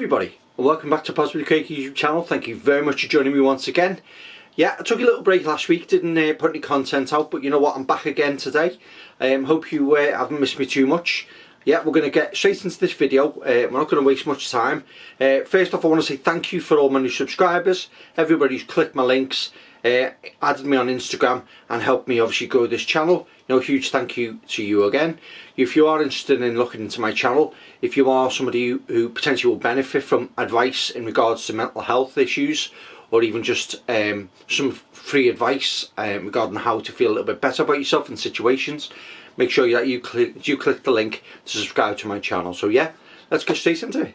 everybody, and welcome back to Positive Cake YouTube channel. Thank you very much for joining me once again. Yeah, I took a little break last week, didn't put any content out, but you know what, I'm back again today. Hope you haven't missed me too much. Yeah, we're going to get straight into this video. We're not going to waste much time. First off, I want to say thank you for all my new subscribers, everybody who's clicked my links, added me on Instagram and helped me obviously grow this channel. You know, huge thank you to you again. If you are interested in looking into my channel, if you are somebody who potentially will benefit from advice in regards to mental health issues, or even just some free advice regarding how to feel a little bit better about yourself in situations, make sure that you click the link to subscribe to my channel. So yeah, let's get straight into it.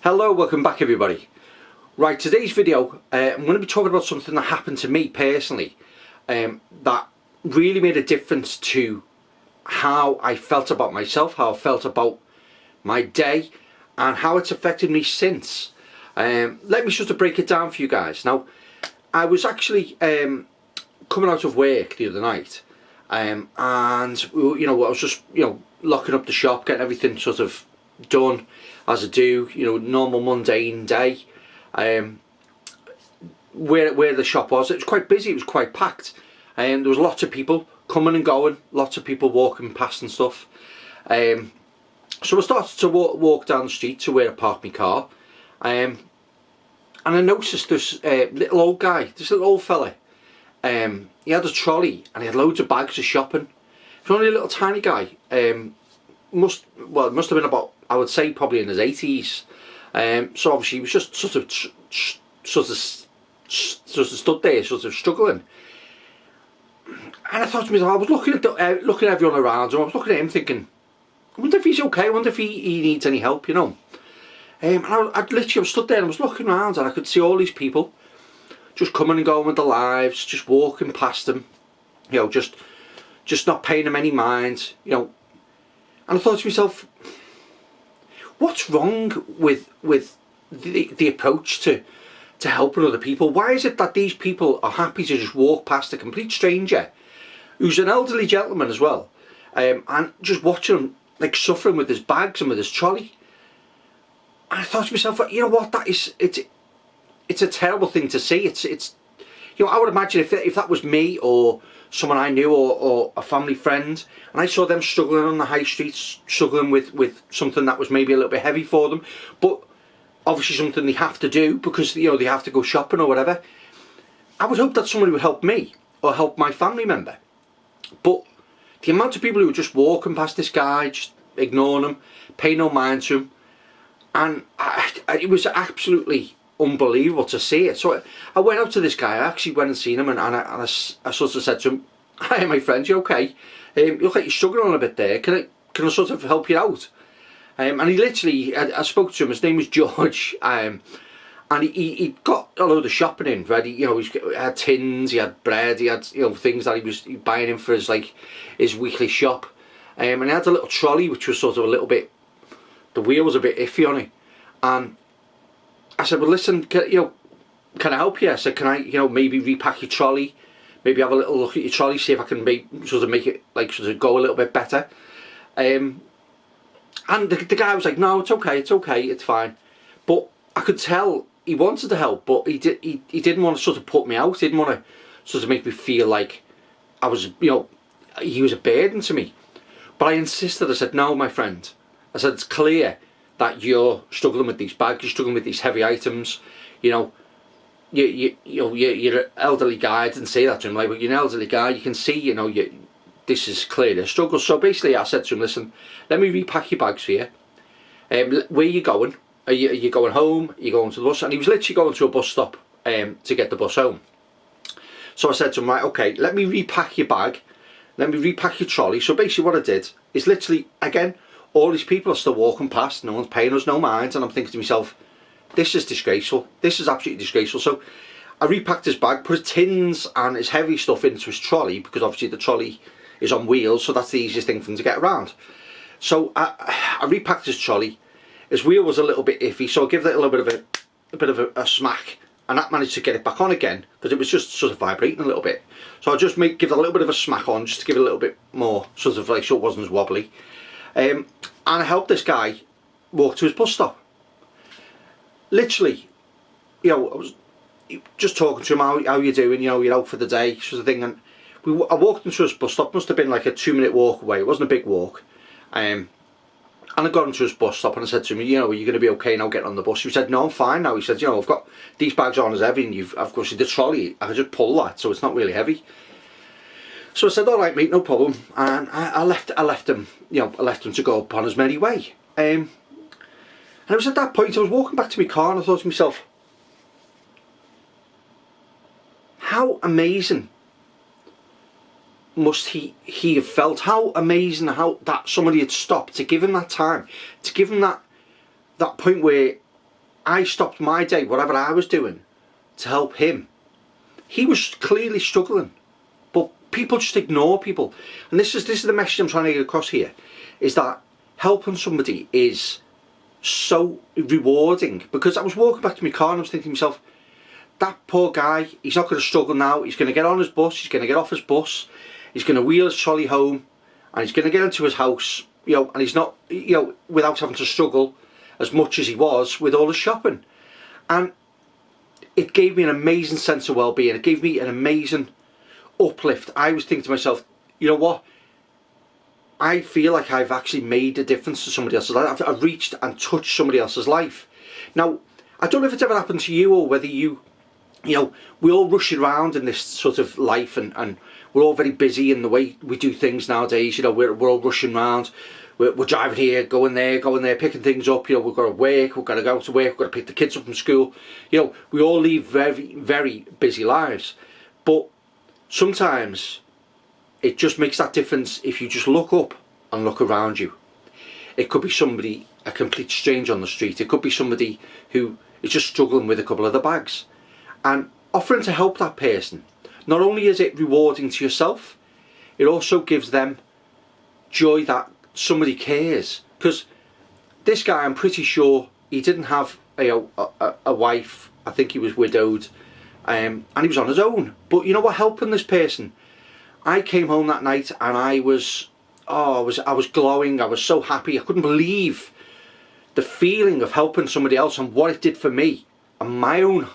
Hello, welcome back everybody. Right, today's video, I'm going to be talking about something that happened to me personally that really made a difference to how I felt about myself, how I felt about my day, and how it's affected me since. Let me sort of break it down for you guys. Now, I was actually coming out of work the other night, and you know, I was just locking up the shop, getting everything sort of done as I do, normal mundane day. Where the shop was, it was quite busy, it was quite packed, and there was lots of people coming and going, lots of people walking past and stuff. So I started to walk down the street to where I parked my car, and I noticed this little old guy, this little old fella. He had a trolley and he had loads of bags of shopping. He was only a little tiny guy. Must have been about, I would say, probably in his 80s. So obviously he was just sort of stood there, sort of struggling. And I thought to myself, I was looking at everyone around him. I was looking at him thinking, I wonder if he's okay. I wonder if he needs any help, And I literally was stood there and I was looking around, and I could see all these people just coming and going with their lives, just walking past them, just not paying them any mind, And I thought to myself, what's wrong with the approach to helping other people? Why is it that these people are happy to just walk past a complete stranger, who's an elderly gentleman as well, and just watching him like suffering with his bags and with his trolley? And I thought to myself, you know what, it's a terrible thing to see. It's I would imagine if that was me or someone I knew or a family friend, and I saw them struggling on the high streets, struggling with something that was maybe a little bit heavy for them, but obviously something they have to do because they have to go shopping or whatever, I would hope that somebody would help me or help my family member. But the amount of people who were just walking past this guy, just ignoring him, paying no mind to him, and it was absolutely unbelievable to see it. So I went up to this guy. I actually went and seen him, and I sort of said to him, "Hi, my friend, you okay? You look like you're struggling a bit there. Can I sort of help you out?" And he literally, I spoke to him. His name was George, and he got a load of shopping in ready. He had tins, he had bread, he had things that he was buying in for his weekly shop. And he had a little trolley which was sort of a little bit, the wheel was a bit iffy on it, and I said, well, listen, can I help you? I said, can I, maybe repack your trolley, maybe have a little look at your trolley, see if I can make it like sort of go a little bit better. And the guy was like, no, it's okay, it's fine. But I could tell he wanted to help, but he didn't want to sort of put me out. He didn't want to sort of make me feel like I was, he was a burden to me. But I insisted. I said, no, my friend. I said, it's clear that you're struggling with these bags, you're struggling with these heavy items, you're an elderly guy. I didn't say that to him, like, but you're an elderly guy, you can see, this is clearly a struggle. So basically I said to him, listen, let me repack your bags for you. Where are you going? Are you going home? Are you going to the bus? And he was literally going to a bus stop to get the bus home. So I said to him, right, okay, let me repack your bag, let me repack your trolley. So basically what I did is literally, again, all these people are still walking past, no one's paying us no mind, and I'm thinking to myself, this is disgraceful, this is absolutely disgraceful. So I repacked his bag, put his tins and his heavy stuff into his trolley, because obviously the trolley is on wheels, so that's the easiest thing for him to get around. So I repacked his trolley. His wheel was a little bit iffy, so I gave it a little bit of a smack, and that managed to get it back on again, because it was just sort of vibrating a little bit. So I just give it a little bit of a smack on, just to give it a little bit more, sort of like, so it wasn't as wobbly. And I helped this guy walk to his bus stop. Literally, you know, I was just talking to him, how you doing, you know, you're out for the day, sort of thing. And I walked into his bus stop. Must have been like a 2-minute walk away. It wasn't a big walk. And I got him to his bus stop, and I said to him, you know, are you going to be okay now getting on the bus? He said, no, I'm fine now. He said, you know, I've got these bags on as heavy, and I've got the trolley, I could just pull that, so it's not really heavy. So I said, all right, mate, no problem. And I left him, you know, I left him to go upon his merry way. And it was at that point I was walking back to my car, and I thought to myself, how amazing must he have felt? How amazing how that somebody had stopped to give him that time, to give him that point where I stopped my day, whatever I was doing, to help him. He was clearly struggling, but people just ignore people. And this is the message I'm trying to get across here, is that helping somebody is so rewarding. Because I was walking back to my car and I was thinking to myself, that poor guy, he's not going to struggle now. He's going to get on his bus, he's going to get off his bus, he's going to wheel his trolley home, and he's going to get into his house, you know, and he's not, you know, without having to struggle as much as he was with all his shopping. And it gave me an amazing sense of well-being. It gave me an amazing uplift. I was thinking to myself, you know what, I feel like I've actually made a difference to somebody else's life. I've reached and touched somebody else's life. Now, I don't know if it's ever happened to you, or whether you know, we all rush around in this sort of life, and we're all very busy in the way we do things nowadays. You know, we're all rushing around. We're driving here, going there, picking things up. You know, we've got to work, we've got to go to work, we've got to pick the kids up from school. You know, we all lead very, very busy lives. But sometimes it just makes that difference if you just look up and look around you. It could be somebody, a complete stranger on the street. It could be somebody who is just struggling with a couple of the bags. And offering to help that person, not only is it rewarding to yourself, it also gives them joy that somebody cares. Because this guy, I'm pretty sure he didn't have a wife. I think he was widowed, and he was on his own. But you know what, helping this person, I came home that night and I was glowing. I was so happy. I couldn't believe the feeling of helping somebody else and what it did for me and my own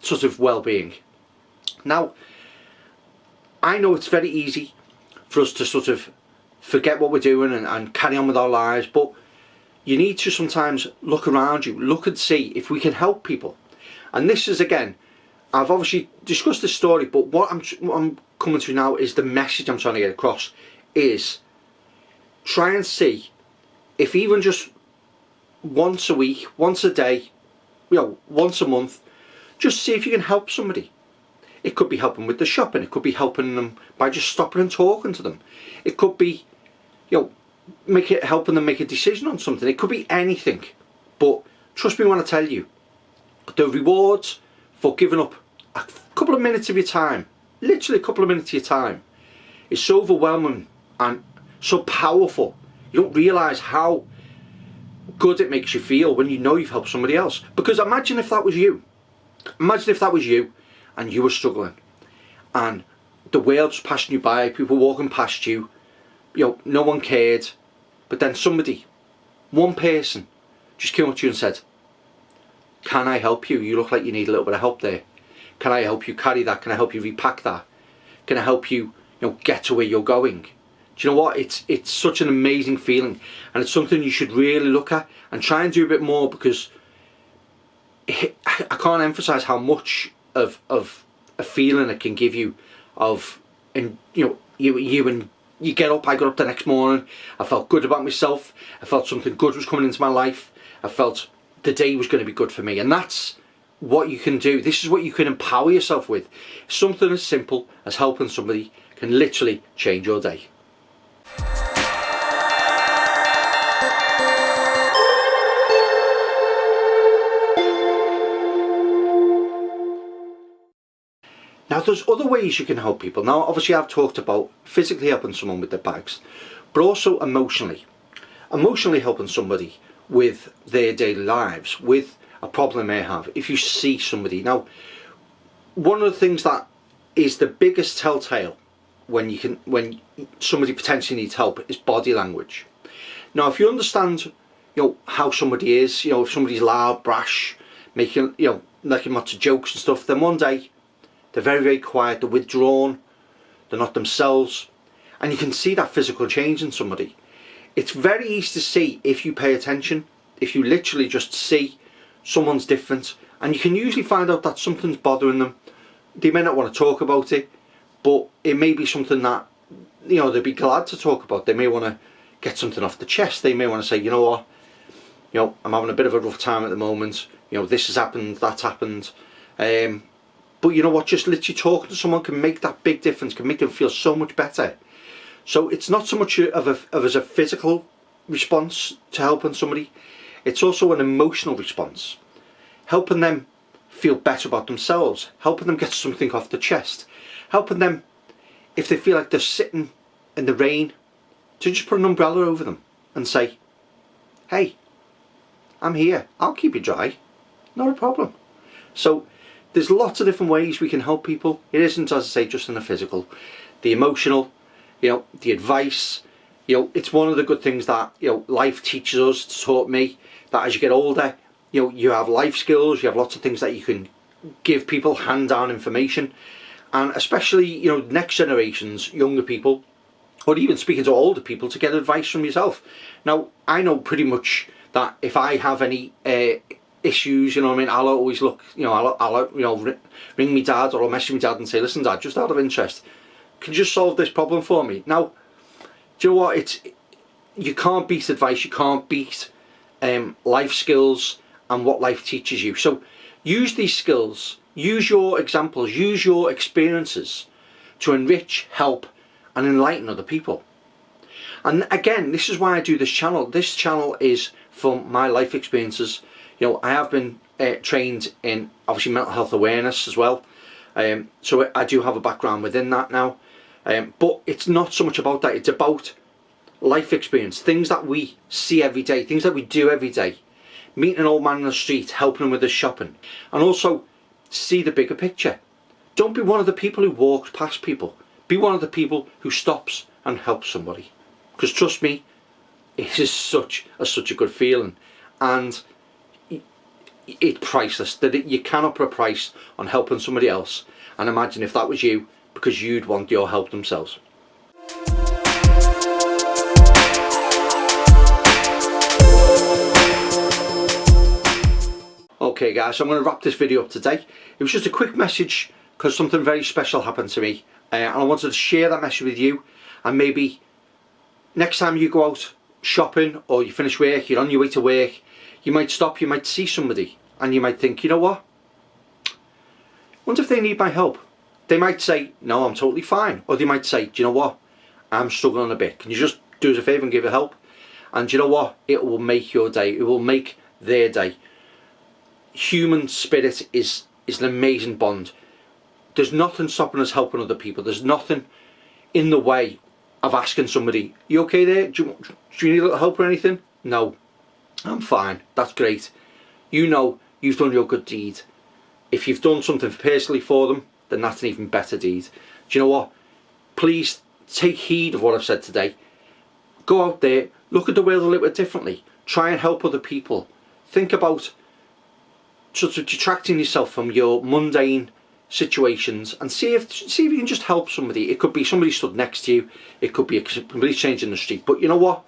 sort of well-being. Now, I know it's very easy for us to sort of forget what we're doing and carry on with our lives, but you need to sometimes look around you, look and see if we can help people. And this is, again, I've obviously discussed this story, but what I'm coming to now is the message I'm trying to get across is try and see if even just once a week, once a day, you know, once a month, just see if you can help somebody. It could be helping with the shopping, it could be helping them by just stopping and talking to them. It could be, you know, helping them make a decision on something. It could be anything. But trust me when I tell you, the rewards for giving up a couple of minutes of your time, literally a couple of minutes of your time, is so overwhelming and so powerful. You don't realise how good it makes you feel when you know you've helped somebody else. Because imagine if that was you. Imagine if that was you and you were struggling and the world's passing you by, people walking past you, you know, no one cared, but then somebody, one person, just came up to you and said, can I help you? You look like you need a little bit of help there. Can I help you carry that? Can I help you repack that? Can I help you, you know, get to where you're going? Do you know what? It's such an amazing feeling, and it's something you should really look at and try and do a bit more, because I can't emphasize how much of a feeling it can give you of, and you know, you get up. I got up the next morning, I felt good about myself, I felt something good was coming into my life, I felt the day was going to be good for me. And that's what you can do. This is what you can empower yourself with. Something as simple as helping somebody can literally change your day. there's other ways you can help people. Now, obviously I've talked about physically helping someone with their bags, but also emotionally. Emotionally helping somebody with their daily lives, with a problem they have. If you see somebody. Now, one of the things that is the biggest telltale when somebody potentially needs help is body language. Now, if you understand, how somebody is, if somebody's loud, brash, making lots of jokes and stuff, then one day they're very, very quiet, they're withdrawn, they're not themselves, and you can see that physical change in somebody. It's very easy to see if you pay attention, if you literally just see someone's different, and you can usually find out that something's bothering them. They may not want to talk about it, but it may be something that they'd be glad to talk about. They may want to get something off the chest. They may want to say, you know what, I'm having a bit of a rough time at the moment, this has happened, that's happened, but you know what, just literally talking to someone can make that big difference, can make them feel so much better. So it's not so much of a physical response to helping somebody, it's also an emotional response, helping them feel better about themselves, helping them get something off the chest, helping them, if they feel like they're sitting in the rain, to just put an umbrella over them and say, hey, I'm here, I'll keep you dry, not a problem. So there's lots of different ways we can help people. It isn't, as I say, just in the physical, the emotional, the advice. It's one of the good things that life teaches us. It's taught me that as you get older, you have life skills, you have lots of things that you can give people, hand-down information, and especially next generations, younger people, or even speaking to older people, to get advice from yourself. Now, I know pretty much that if I have any issues, I'll always look, I'll ring me dad, or I'll message me dad and say, listen dad, just out of interest, can you just solve this problem for me? Now, do you know what, you can't beat advice, you can't beat life skills and what life teaches you. So use these skills, use your examples, use your experiences to enrich, help and enlighten other people. And again, this is why I do this channel. This channel is from my life experiences. I have been trained in obviously mental health awareness as well, so I do have a background within that now, but it's not so much about that. It's about life experience, things that we see every day, things that we do every day. Meeting an old man in the street, helping him with his shopping, and also see the bigger picture. Don't be one of the people who walks past people. Be one of the people who stops and helps somebody. Because trust me, it is such a good feeling, and it's priceless. That you cannot put a price on helping somebody else. And imagine if that was you, because you'd want your help themselves. Okay guys, so I'm going to wrap this video up today. It was just a quick message because something very special happened to me, and I wanted to share that message with you. And maybe next time you go out shopping or you finish work, you're on your way to work, you might stop, you might see somebody and you might think, you know what, I wonder if they need my help. They might say, no, I'm totally fine. Or they might say, do you know what, I'm struggling a bit, can you just do us a favour and give a help? And do you know what, it will make your day, it will make their day. Human spirit is an amazing bond. There's nothing stopping us helping other people. There's nothing in the way of asking somebody, you okay there? Do you need a little help or anything? No, I'm fine. That's great. You've done your good deed. If you've done something personally for them, then that's an even better deed. Do you know what? Please take heed of what I've said today. Go out there, look at the world a little bit differently. Try and help other people. Think about sort of detracting yourself from your mundane situations and see if you can just help somebody. It could be somebody stood next to you, it could be a complete change in the street, but you know what,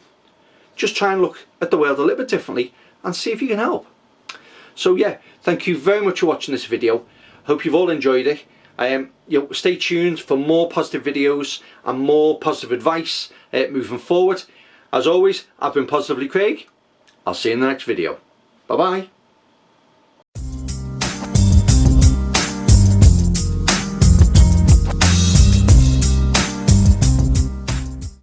just try and look at the world a little bit differently and see if you can help. So yeah, thank you very much for watching this video. Hope you've all enjoyed it. Stay tuned for more positive videos and more positive advice moving forward. As always, I've been Positively Craig. I'll see you in the next video. Bye bye.